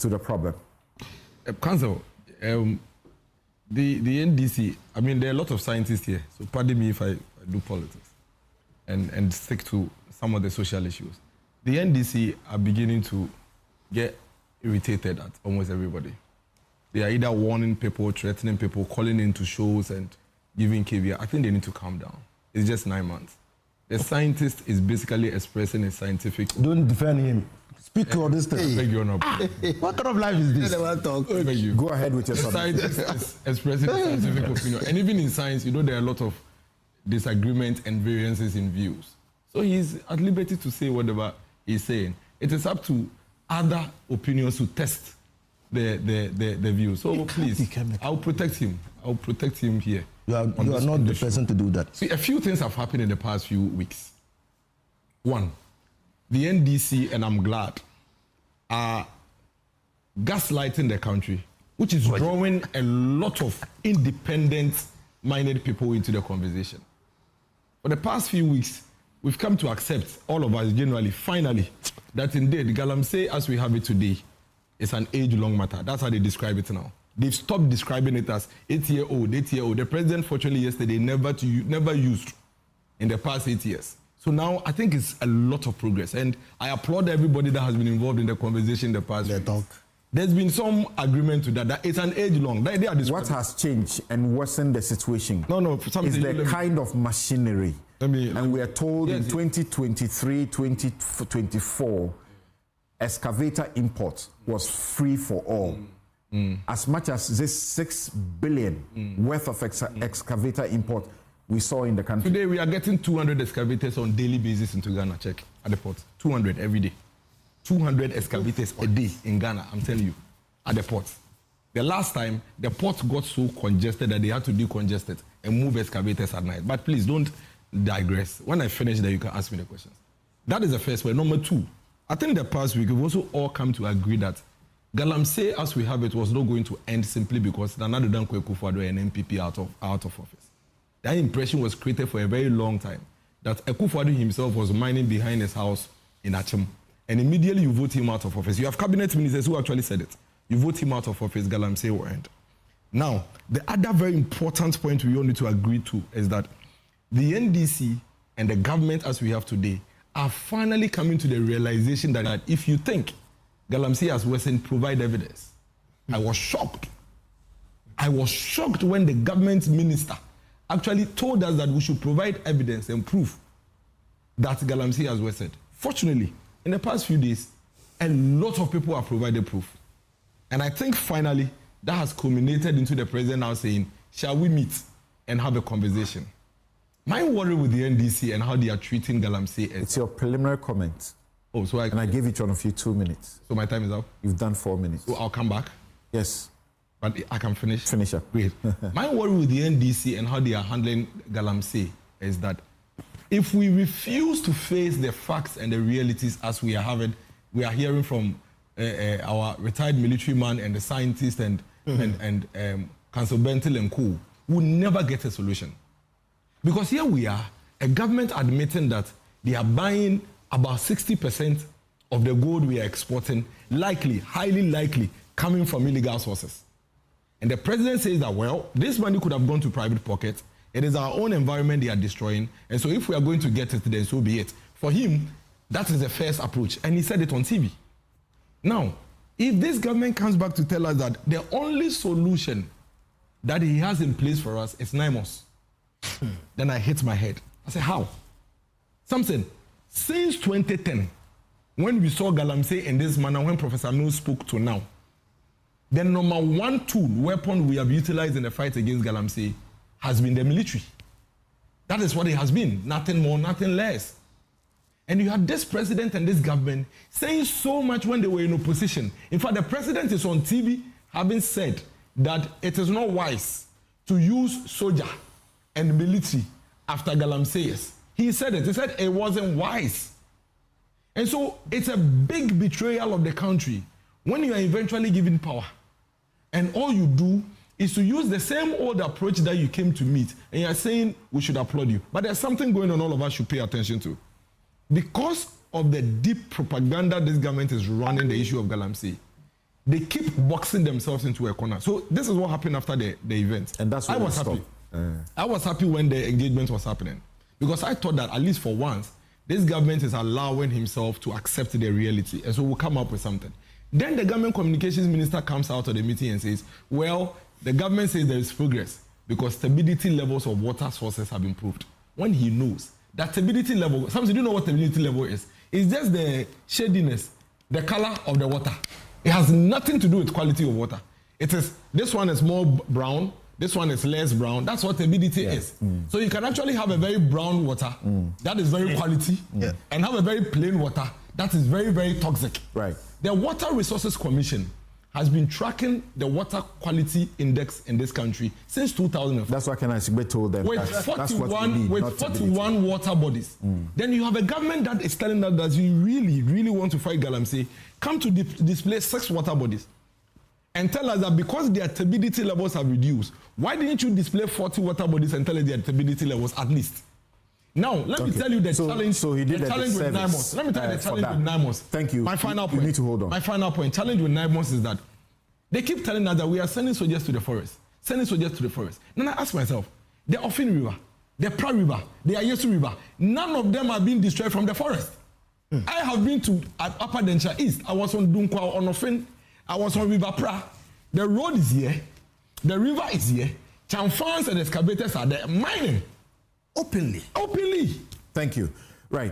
to the problem? Council, the NDC, I mean, there are a lot of scientists here, so pardon me if I do politics and stick to some of the social issues. The NDC are beginning to get irritated at almost everybody. They are either warning people, threatening people, calling into shows and giving caveat. I think they need to calm down. It's just 9 months. The scientist is basically expressing a scientific... Don't defend him. Speak to this thing. Beg your honor. What kind of life is this? Beg you. Go ahead with your The scientist is expressing a scientific opinion. And even in science, you know, there are a lot of disagreement and variances in views. So he's at liberty to say whatever he's saying. It is up to other opinions to test the view. So please, I'll protect him. I'll protect him here. You are not the person to do that. See, a few things have happened in the past few weeks. One, the NDC, and I'm glad, are gaslighting the country, which is drawing a lot of independent-minded people into the conversation. For the past few weeks, we've come to accept, all of us generally, finally, that indeed, Galamsey, as we have it today, is an age-long matter. That's how they describe it now. They've stopped describing it as 8-year-old, 8-year-old. The president, fortunately, yesterday never used in the past 8 years. So now I think it's a lot of progress. And I applaud everybody that has been involved in the conversation in the past. There's been some agreement to that it's an age-long. What has changed and worsened the situation? Is the kind of machinery. And we are told in 2023, 2024, excavator import was free for all. As much as this 6 billion worth of excavator import we saw in the country. Today we are getting 200 excavators on daily basis into Ghana, check, at the port. 200 every day. 200 excavators a day in Ghana, I'm telling you, at the port. The last time, the port got so congested that they had to decongest it and move excavators at night. But please don't digress. When I finish there, you can ask me the questions. That is the first way. Number two, I think the past week, we've also all come to agree that Galamsey, as we have it, was not going to end simply because Nana Akufo-Addo and NPP out of office. That impression was created for a very long time, that Akufo-Addo himself was mining behind his house in Achim, and immediately you vote him out of office. You have cabinet ministers who actually said it. You vote him out of office, Galamsey will end. Now, the other very important point we all need to agree to is that the NDC and the government as we have today are finally coming to the realization that if you think Galamsey has worsened, provide evidence. I was shocked. I was shocked when the government minister actually told us that we should provide evidence and proof that Galamsey has worsened. Fortunately, in the past few days, a lot of people have provided proof. And I think finally, that has culminated into the president now saying, shall we meet and have a conversation? My worry with the NDC and how they are treating Galamsey is... It's your preliminary comment. Oh, so I gave each one of you 2 minutes. So my time is up? You've done 4 minutes. So I'll come back? Yes. But I can finish? Finish up. Great. My worry with the NDC and how they are handling Galamsey is that if we refuse to face the facts and the realities as we are hearing from our retired military man and the scientist and Council Bentil and co, we'll never get a solution. Because here we are, a government admitting that they are buying about 60% of the gold we are exporting, likely, highly likely, coming from illegal sources. And the president says that, well, this money could have gone to private pockets. It is our own environment they are destroying. And so if we are going to get it, then so be it. For him, that is the first approach. And he said it on TV. Now, if this government comes back to tell us that the only solution that he has in place for us is 9 months, then I hit my head. I said, how? Something. Since 2010, when we saw Galamsey in this manner, when Professor Mills spoke to now, the number one weapon we have utilized in the fight against Galamsey has been the military. That is what it has been. Nothing more, nothing less. And you had this president and this government saying so much when they were in opposition. In fact, the president is on TV having said that it is not wise to use soldier and military after Galamsey. He said it. He said it wasn't wise. And so it's a big betrayal of the country when you are eventually given power. And all you do is to use the same old approach that you came to meet. And you are saying we should applaud you. But there's something going on all of us should pay attention to. Because of the deep propaganda this government is running the issue of Galamsey, They keep boxing themselves into a corner. So this is what happened after the event. And that's what I was happy. I was happy when the engagement was happening because I thought that at least for once, this government is allowing himself to accept the reality, and so we'll come up with something. Then the government communications minister comes out of the meeting and says, well, the government says there is progress because stability levels of water sources have improved. When he knows that stability level, sometimes you don't know what stability level is. It's just the shadiness, the color of the water. It has nothing to do with quality of water. It is, this one is more brown, this one is less brown. That's what stability is. So you can actually have a very brown water that is very quality and have a very plain water that is very, very toxic. Right. The Water Resources Commission has been tracking the water quality index in this country since 2004. That's why Kenashigbe told them with 41 water bodies. Then you have a government that is telling us that you really, really want to fight Galamsey, come to display 6 water bodies and tell us that because their turbidity levels have reduced, why didn't you display 40 water bodies and tell us their turbidity levels at least? Now, let me tell you the challenge. So he did the challenge with NIMOS. Let me tell you the challenge with NIMOS. Thank you. My final point. You need to hold on. My final point. Challenge with NIMOS is that they keep telling us that we are sending soldiers to the forest. Sending soldiers to the forest. Then I ask myself, the Ofin River, the Pra River, the Ayesu River, none of them are being destroyed from the forest. I have been to Upper Dencha East. I was on Dunkwa, on Ofin. I was on River Pra. The road is here. The river is here. Chamfans and excavators are there mining. Openly. Thank you. Right.